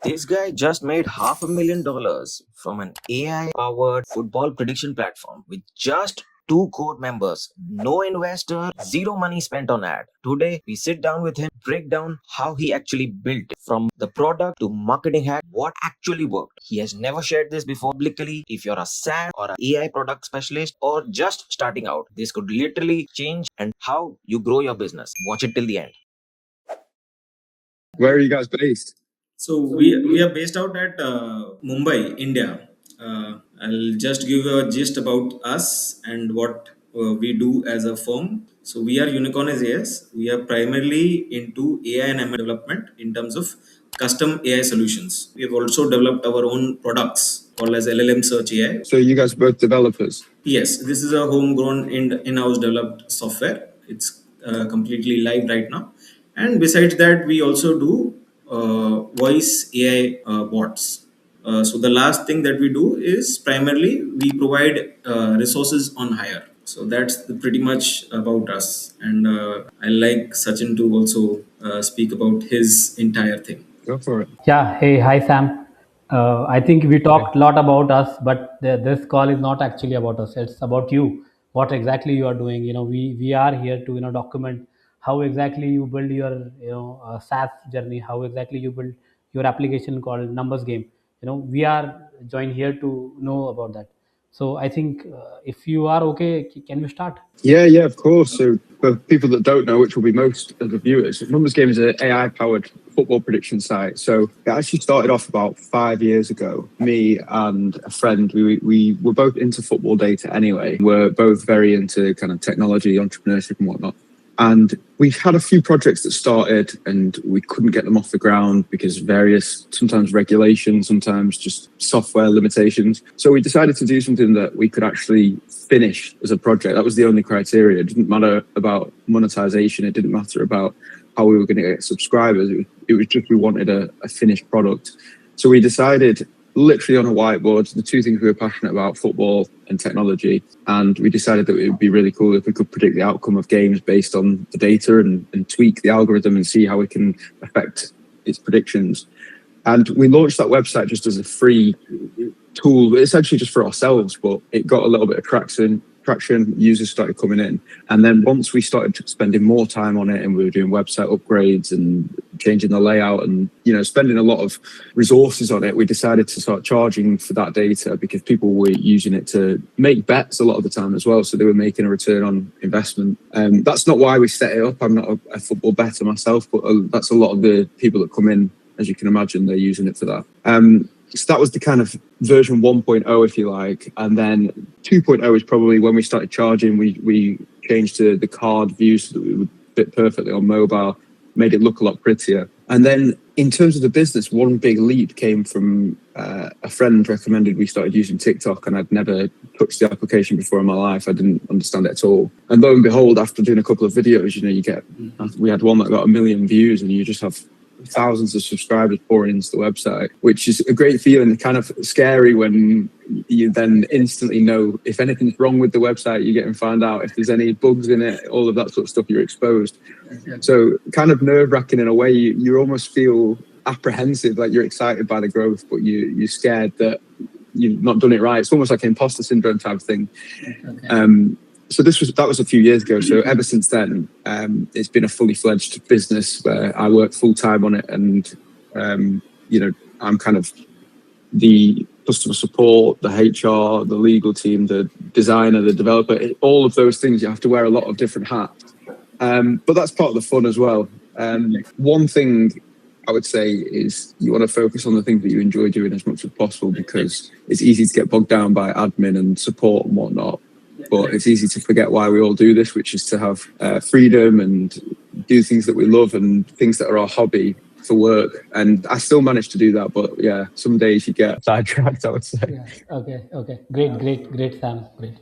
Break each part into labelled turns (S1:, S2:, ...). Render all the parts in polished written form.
S1: This guy just made $500,000 from an AI powered football prediction platform with just two core members, no investor, zero money spent on ad. Today, we sit down with him, break down how he actually built it from the product to marketing hack, what actually worked. He has never shared this before publicly. If you're a SaaS or an AI product specialist or just starting out, this could literally change and how you grow your business. Watch it till the end.
S2: Where are you guys based?
S3: So we are based out at Mumbai, India. I'll just give you a gist about us and what we do as a firm. So we are Unicorn as AS. We are primarily into AI and ML development in terms of custom AI solutions. We have also developed our own products called as LLM Search AI.
S2: So you guys are both developers?
S3: Yes, this is a homegrown in-house developed software. It's completely live right now. And besides that, we also do voice AI bots. So the last thing that we do is primarily we provide resources on hire. So that's pretty much about us. And I like Sachin to also speak about his entire thing.
S2: Go for it.
S4: Yeah. Hey, hi Sam. I think we talked a lot about us, but this call is not actually about us. It's about you. What exactly you are doing? We are here to document how exactly you build your SaaS journey. How exactly you build your application called Numbers Game. We are joined here to know about that. So I think if you are okay, can we start?
S2: Yeah, of course. So for people that don't know, which will be most of the viewers, Numbers Game is an AI-powered football prediction site. So it actually started off about 5 years ago. Me and a friend, we were both into football data anyway. We're both very into kind of technology, entrepreneurship and whatnot. And we've had a few projects that started and we couldn't get them off the ground because various, sometimes regulations, sometimes just software limitations. So we decided to do something that we could actually finish as a project. That was the only criteria. It didn't matter about monetization. It didn't matter about how we were going to get subscribers. It was just we wanted a finished product. So we decided literally on a whiteboard, the two things we were passionate about, football and technology. And we decided that it would be really cool if we could predict the outcome of games based on the data and tweak the algorithm and see how we can affect its predictions. And we launched that website just as a free tool, essentially just for ourselves, but it got a little bit of traction, users started coming in. And then once we started spending more time on it and we were doing website upgrades and changing the layout and, spending a lot of resources on it, we decided to start charging for that data because people were using it to make bets a lot of the time as well. So they were making a return on investment. That's not why we set it up. I'm not a football bettor myself, but that's a lot of the people that come in, as you can imagine, they're using it for that. So that was the kind of version 1.0, if you like. And then 2.0 is probably when we started charging. We changed to the card view so that it would fit perfectly on mobile, made it look a lot prettier. And then in terms of the business, one big leap came from a friend recommended we started using TikTok, and I'd never touched the application before in my life. I didn't understand it at all. And lo and behold, after doing a couple of videos, we had one that got 1 million views, and you just have thousands of subscribers pouring into the website, which is a great feeling. Kind of scary when you then instantly know if anything's wrong with the website, you get and find out if there's any bugs in it, all of that sort of stuff, you're exposed. So kind of nerve-wracking in a way. You almost feel apprehensive, like you're excited by the growth, but you're scared that you've not done it right. It's almost like an imposter syndrome type of thing. Okay. So that was a few years ago. So ever since then, it's been a fully fledged business where I work full time on it, and I'm kind of the customer support, the HR, the legal team, the designer, the developer, all of those things. You have to wear a lot of different hats, but that's part of the fun as well. One thing I would say is you want to focus on the things that you enjoy doing as much as possible, because it's easy to get bogged down by admin and support and whatnot. But it's easy to forget why we all do this, which is to have freedom and do things that we love and things that are our hobby for work. And I still manage to do that, but yeah, some days you get sidetracked, I would say.
S4: Yeah. Okay. Great, Sam. Great.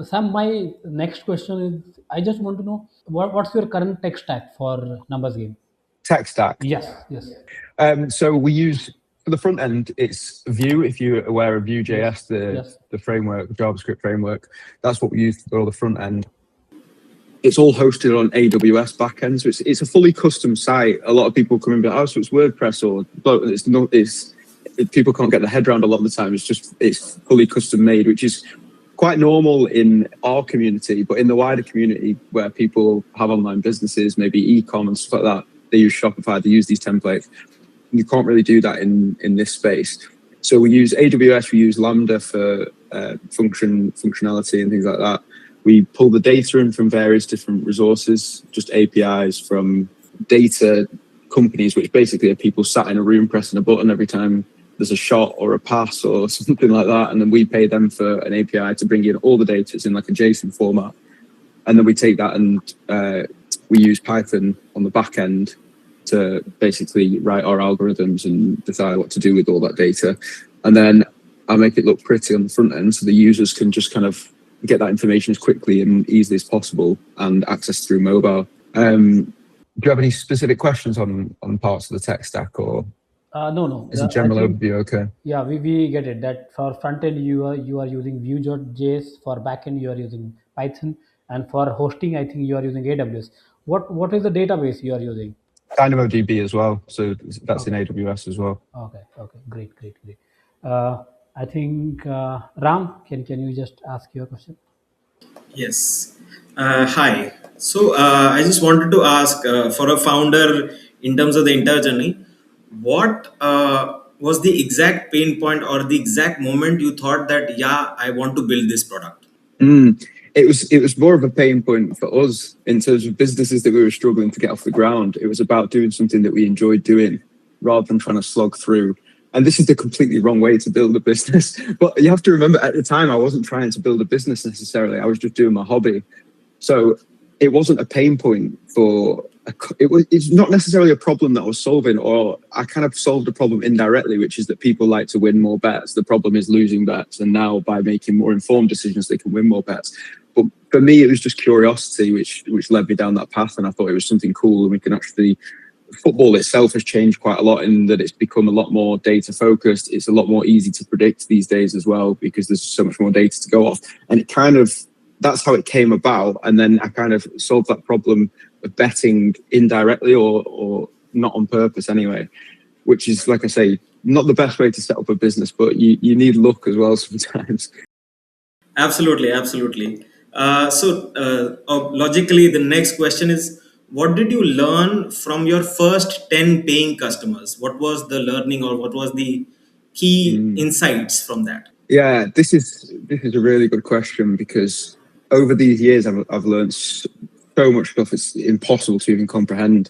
S4: Sam, my next question is, I just want to know what's your current tech stack for Numbers Game?
S2: Tech stack?
S4: Yes.
S2: So we use, for the front end, it's Vue. If you're aware of Vue.js, the framework, the JavaScript framework, that's what we use for the front end. it's all hosted on AWS backend. So it's a fully custom site. A lot of people come in and be like, oh, so it's WordPress or but it's not. People can't get their head around a lot of the time. It's fully custom made, which is quite normal in our community, but in the wider community where people have online businesses, maybe e-com and stuff like that, they use Shopify, they use these templates. You can't really do that in this space. So we use AWS, we use Lambda for functionality and things like that. We pull the data in from various different resources, just APIs from data companies, which basically are people sat in a room pressing a button every time there's a shot or a pass or something like that. And then we pay them for an API to bring in all the data. It's in like a JSON format. And then we take that and we use Python on the back end to basically write our algorithms and decide what to do with all that data. And then I make it look pretty on the front end so the users can just kind of get that information as quickly and easily as possible and access through mobile. Do you have any specific questions on parts of the tech stack, or
S4: No.
S2: is a
S4: I
S2: general
S4: think
S2: overview okay?
S4: yeah, we get it. That for front end you are using Vue.js. For back end you are using Python, and for hosting I think you are using AWS. What is the database you are using?
S2: DynamoDB as well, so that's in
S4: Okay.
S2: AWS as well.
S4: Okay. Great. I think Ram, can you just ask your question?
S3: Yes. Hi. So I just wanted to ask for a founder in terms of the entire journey, what was the exact pain point or the exact moment you thought that, yeah, I want to build this product?
S2: It was more of a pain point for us in terms of businesses that we were struggling to get off the ground. It was about doing something that we enjoyed doing rather than trying to slog through. And this is the completely wrong way to build a business. But you have to remember, at the time, I wasn't trying to build a business necessarily. I was just doing my hobby. So it wasn't a pain point it's not necessarily a problem that I was solving, or I kind of solved a problem indirectly, which is that people like to win more bets. The problem is losing bets. And now by making more informed decisions, they can win more bets. But for me, it was just curiosity, which led me down that path. And I thought it was something cool. And we can actually, football itself has changed quite a lot in that it's become a lot more data focused. It's a lot more easy to predict these days as well, because there's so much more data to go off. And it kind of, that's how it came about. And then I kind of solved that problem of betting indirectly or not on purpose anyway, which is, like I say, not the best way to set up a business, but you need luck as well sometimes.
S3: Absolutely. Logically, the next question is, what did you learn from your first 10 paying customers? What was the learning, or what was the key
S2: Mm.
S3: insights from that?
S2: Yeah, this is a really good question, because over these years I've learned so much stuff it's impossible to even comprehend.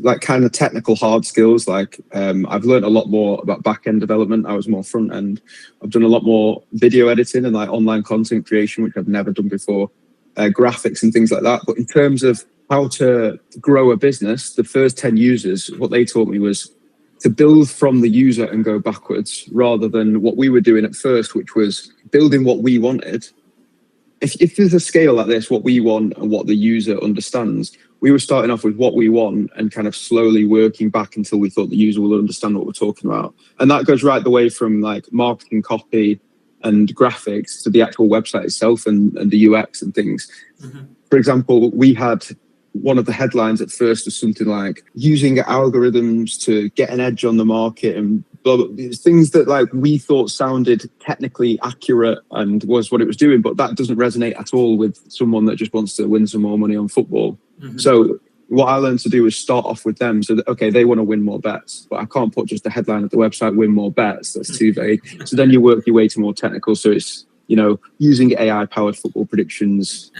S2: Like kind of technical hard skills. Like I've learned a lot more about back end development. I was more front end. I've done a lot more video editing and like online content creation, which I've never done before. Graphics and things like that. But in terms of how to grow a business, the first 10 users, what they taught me was to build from the user and go backwards, rather than what we were doing at first, which was building what we wanted. If there's a scale like this, what we want and what the user understands, we were starting off with what we want and kind of slowly working back until we thought the user will understand what we're talking about. And that goes right the way from like marketing copy and graphics to the actual website itself and the UX and things. Mm-hmm. For example, we had one of the headlines at first was something like using algorithms to get an edge on the market and blah, blah, blah. Things that like we thought sounded technically accurate and was what it was doing, but that doesn't resonate at all with someone that just wants to win some more money on football. Mm-hmm. So what I learned to do was start off with them so that, okay, they want to win more bets, but I can't put just a headline at the website, win more bets. That's too vague. So then you work your way to more technical. So it's, using AI powered football predictions,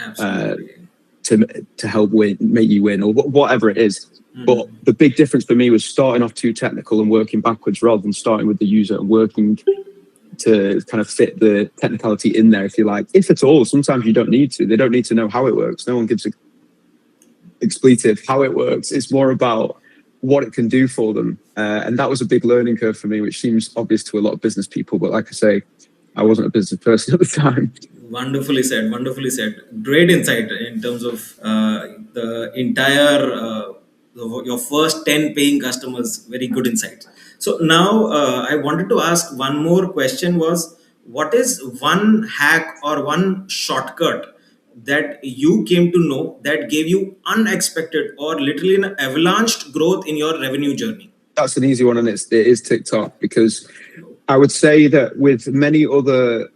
S2: to help make you win, or whatever it is. Mm. But the big difference for me was starting off too technical and working backwards, rather than starting with the user and working to kind of fit the technicality in there, if you like. If at all, sometimes you don't need to. They don't need to know how it works. No one gives an expletive how it works. It's more about what it can do for them. And that was a big learning curve for me, which seems obvious to a lot of business people. But like I say, I wasn't a business person at the time.
S3: Wonderfully said. Great insight in terms of the entire your first 10 paying customers. Very good insight. So now I wanted to ask one more question: was what is one hack or one shortcut that you came to know that gave you unexpected or literally an avalanche growth in your revenue journey?
S2: That's an easy one, and it is TikTok, because I would say that with many other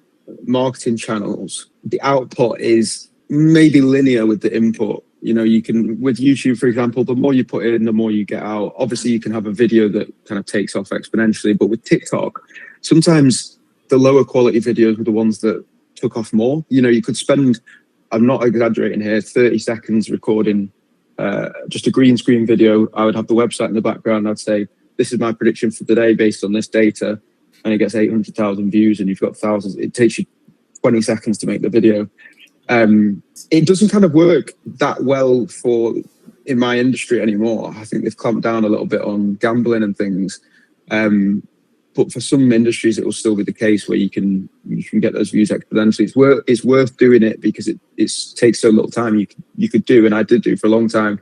S2: marketing channels, the output is maybe linear with the input. You know, you can, with YouTube, for example, the more you put in, the more you get out. Obviously, you can have a video that kind of takes off exponentially, but with TikTok, sometimes the lower quality videos were the ones that took off more. You know, you could spend, I'm not exaggerating here, 30 seconds recording just a green screen video. I would have the website in the background. I'd say, this is my prediction for today based on this data. And it gets 800,000 views and you've got thousands. It takes you 20 seconds to make the video. It doesn't kind of work that well in my industry anymore. I think they've clamped down a little bit on gambling and things. But for some industries, it will still be the case where you can get those views exponentially. It's worth doing it because it takes so little time. You could do, and I did do for a long time,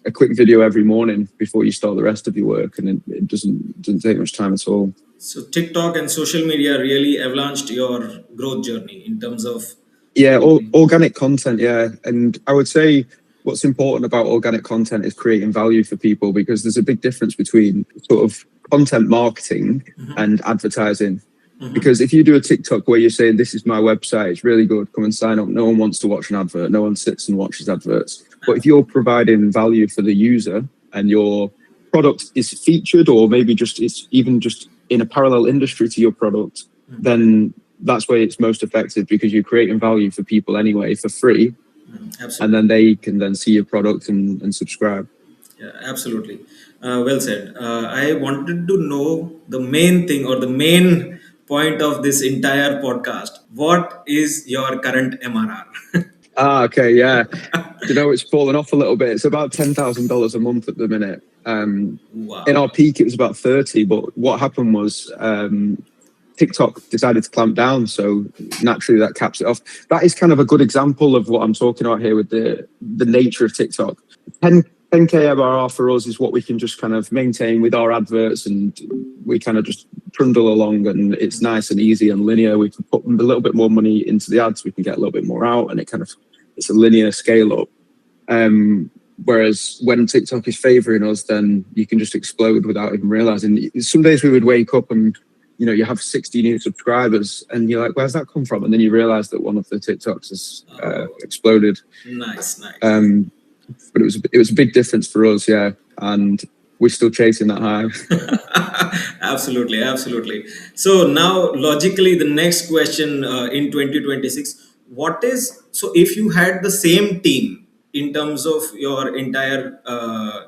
S2: a quick video every morning before you start the rest of your work, and it doesn't take much time at all.
S3: So TikTok and social media really avalanched your growth journey in terms of
S2: organic content. Yeah, and I would say what's important about organic content is creating value for people, because there's a big difference between sort of content marketing and advertising. Because if you do a TikTok where you're saying, this is my website, it's really good, come and sign up, no one wants to watch an advert, no one sits and watches adverts. But if you're providing value for the user and your product is featured, or maybe it's even just in a parallel industry to your product, then that's where it's most effective, because you're creating value for people anyway for free.
S3: Absolutely.
S2: And then they can then see your product and subscribe.
S3: Yeah, absolutely. Well said. I wanted to know the main thing or the main point of this entire podcast. What is your current MRR?
S2: Okay, yeah. You know, it's fallen off a little bit. It's about $10,000 a month at the minute.
S3: Wow.
S2: In our peak, it was about 30. But what happened was TikTok decided to clamp down, so naturally that caps it off. That is kind of a good example of what I'm talking about here with the nature of TikTok. 10K MRR for us is what we can just kind of maintain with our adverts, and we kind of just trundle along, and it's nice and easy and linear. We can put a little bit more money into the ads, we can get a little bit more out, and it's a linear scale up. Whereas when TikTok is favoring us, then you can just explode without even realizing. Some days we would wake up and, you know, you have 60 new subscribers and you're like, where's that come from? And then you realize that one of the TikToks has exploded.
S3: Nice.
S2: But it was a big difference for us, yeah. And we're still chasing that high.
S3: Absolutely. So now, logically, the next question in 2026, so if you had the same team in terms of your entire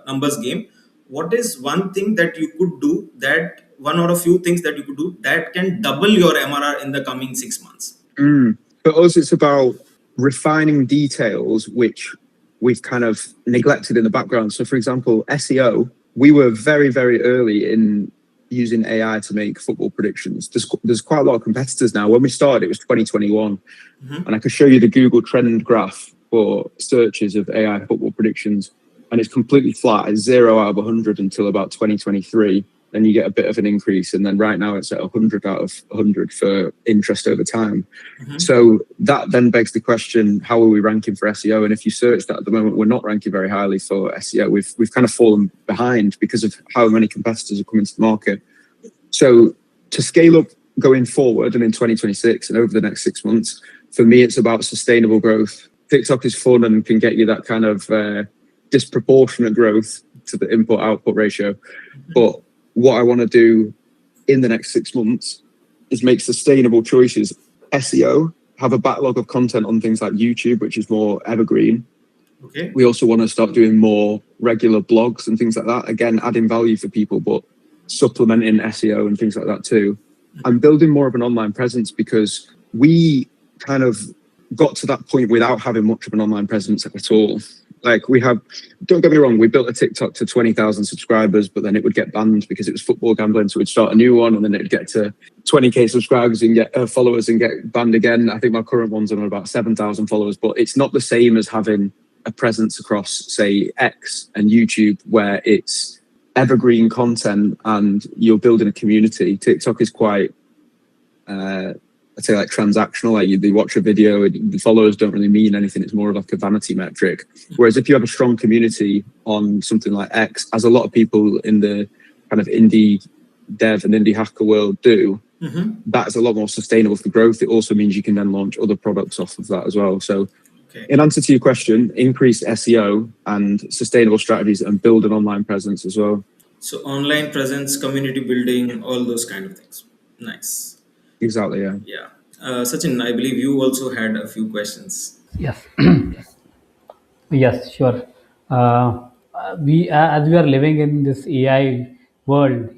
S3: numbers game, what is one thing that you could do, that one or a few things that you could do that can double your MRR in the coming 6 months?
S2: For us, it's about refining details which we've kind of neglected in the background. So, for example, SEO, we were very, very early in using AI to make football predictions. There's quite a lot of competitors now. When we started, it was 2021. And I could show you the Google trend graph for searches of AI football predictions. And it's completely flat. It's 0 out of 100 until about 2023. Then you get a bit of an increase. And then right now it's at 100 out of 100 for interest over time. So that then begs the question, how are we ranking for SEO? And if you search that at the moment, we're not ranking very highly for SEO. We've kind of fallen behind because of how many competitors are coming to the market. So to scale up going forward and in 2026 and over the next 6 months, for me, it's about sustainable growth. TikTok is fun and can get you that kind of disproportionate growth to the input-output ratio. But what I want to do in the next 6 months is make sustainable choices. SEO, have a backlog of content on things like YouTube, which is more evergreen.
S3: Okay.
S2: We also want to start doing more regular blogs and things like that. Again, adding value for people, but supplementing SEO and things like that too. I'm building more of an online presence because we kind of got to that point without having much of an online presence at all. Like don't get me wrong, we built a TikTok to 20,000 subscribers, but then it would get banned because it was football gambling. So we'd start a new one and then it'd get to 20K subscribers and get followers and get banned again. I think my current one's on about 7,000 followers, but it's not the same as having a presence across, say, X and YouTube, where it's evergreen content and you're building a community. TikTok is quite I'd say like transactional, like they watch a video, the followers don't really mean anything. It's more of like a vanity metric. Whereas if you have a strong community on something like X, as a lot of people in the kind of indie dev and indie hacker world do, that is a lot more sustainable for growth. It also means you can then launch other products off of that as well. So in answer to your question, increase SEO and sustainable strategies and build an online presence as well.
S3: So online presence, community building, all those kind of things. Nice.
S2: Exactly, yeah.
S3: Yeah. Sachin, I believe you also had a few questions.
S4: Yes. Yes, sure. As we are living in this AI world,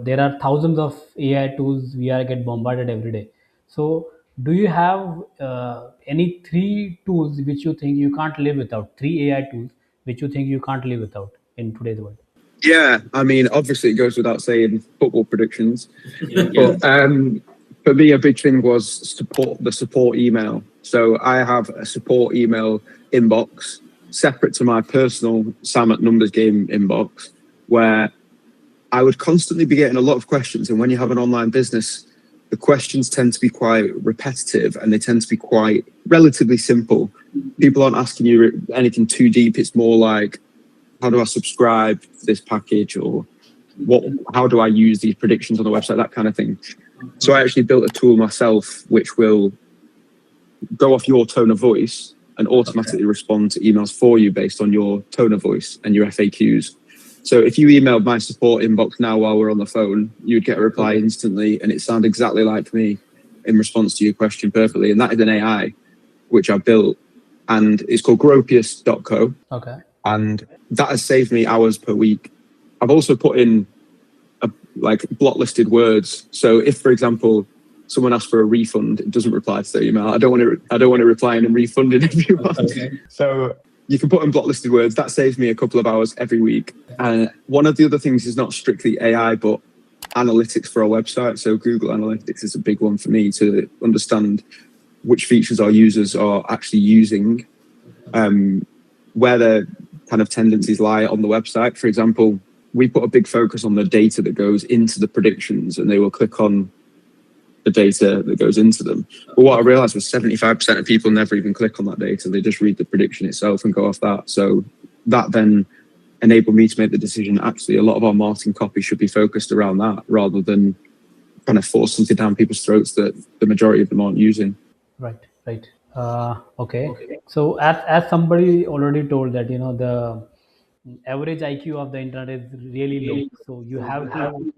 S4: there are thousands of AI tools we are get bombarded every day. So, do you have any three tools which you think you can't live without? Three AI tools which you think you can't live without in today's world?
S2: Yeah, I mean, obviously it goes without saying football predictions,
S3: Yeah.
S2: but for me, a big thing was the support email. So I have a support email inbox separate to my personal Sam at Numbers Game inbox, where I would constantly be getting a lot of questions. And when you have an online business, the questions tend to be quite repetitive and they tend to be quite relatively simple. People aren't asking you anything too deep. It's more like, how do I subscribe to this package, or how do I use these predictions on the website, that kind of thing. So I actually built a tool myself which will go off your tone of voice and automatically respond to emails for you based on your tone of voice and your FAQs. So if you emailed my support inbox now while we're on the phone, you'd get a reply instantly and it sounds exactly like me in response to your question perfectly. And that is an AI which I built, and it's called gropius.co.
S4: Okay.
S2: And that has saved me hours per week. I've also put in like block listed words. So if, for example, someone asks for a refund, it doesn't reply to their email. I don't want to reply and refunding everyone. Okay. So you can put in block listed words. That saves me a couple of hours every week. And one of the other things is not strictly AI, but analytics for our website. So Google Analytics is a big one for me to understand which features our users are actually using, where their kind of tendencies lie on the website. For example, we put a big focus on the data that goes into the predictions, and they will click on the data that goes into them. But what I realized was 75% of people never even click on that data. They just read the prediction itself and go off that. So that then enabled me to make the decision, actually, a lot of our marketing copy should be focused around that rather than kind of force something down people's throats that the majority of them aren't using.
S4: Right. Okay. So as somebody already told that the average IQ of the internet is really low. So you have to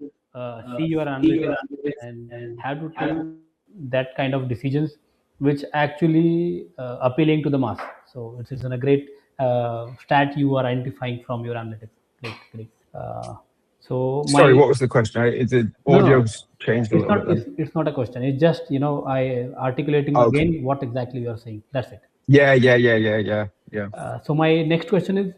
S4: see your analytics and have to take that kind of decisions which actually appealing to the mass. So it's a great stat you are identifying from your analytics. Great. So
S2: Sorry,
S4: my
S2: what was the question? Is the
S4: no,
S2: audio's changed a
S4: it's
S2: little
S4: not.
S2: bit then?
S4: It's not a question. It's just I articulating
S2: Okay.
S4: again what exactly you are saying. That's it.
S2: Yeah.
S4: So my next question is,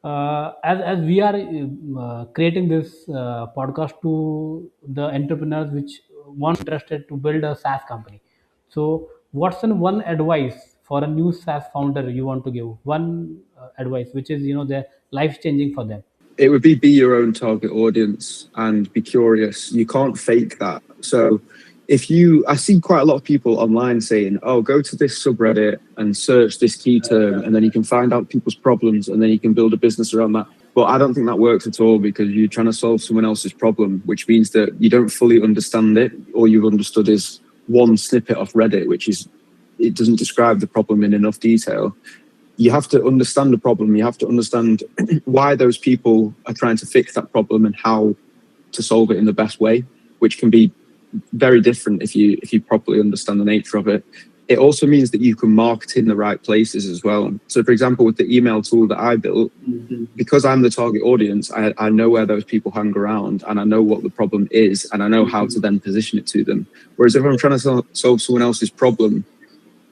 S4: as we are creating this podcast to the entrepreneurs which want interested to build a SaaS company. So what's one advice for a new SaaS founder you want to give? One advice which is the life changing for them.
S2: It would be your own target audience and be curious. You can't fake that. So I see quite a lot of people online saying, oh, go to this subreddit and search this key term, and then you can find out people's problems and then you can build a business around that. But I don't think that works at all, because you're trying to solve someone else's problem, which means that you don't fully understand it. All you've understood is one snippet of Reddit, it doesn't describe the problem in enough detail. You have to understand the problem. You have to understand why those people are trying to fix that problem and how to solve it in the best way, which can be very different if you properly understand the nature of it. It also means that you can market in the right places as well. So, for example, with the email tool that I built, because I'm the target audience, I know where those people hang around and I know what the problem is and I know how to then position it to them. Whereas if I'm trying to solve someone else's problem,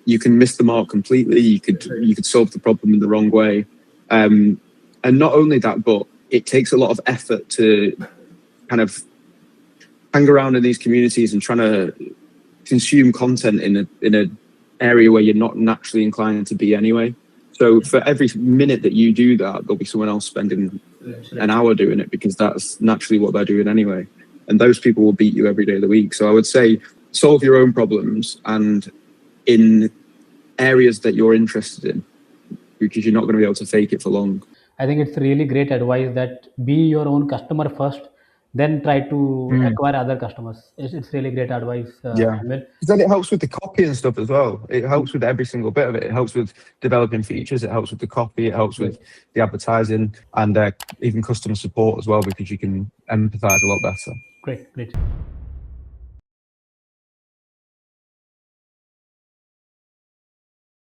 S2: you can miss the mark completely. You could solve the problem in the wrong way. And not only that, but it takes a lot of effort to kind of hang around in these communities and trying to consume content in an area where you're not naturally inclined to be anyway. So for every minute that you do that, there'll be someone else spending an hour doing it, because that's naturally what they're doing anyway. And those people will beat you every day of the week. So I would say solve your own problems and in areas that you're interested in, because you're not going to be able to fake it for long.
S4: I think it's really great advice that be your own customer first, then try to acquire other customers. It's really great advice,
S2: Yeah.
S4: Amir.
S2: Because then it helps with the copy and stuff as well. It helps with every single bit of it. It helps with developing features. It helps with the copy. It helps with the advertising and even customer support as well, because you can empathize a lot better.
S4: Great, great.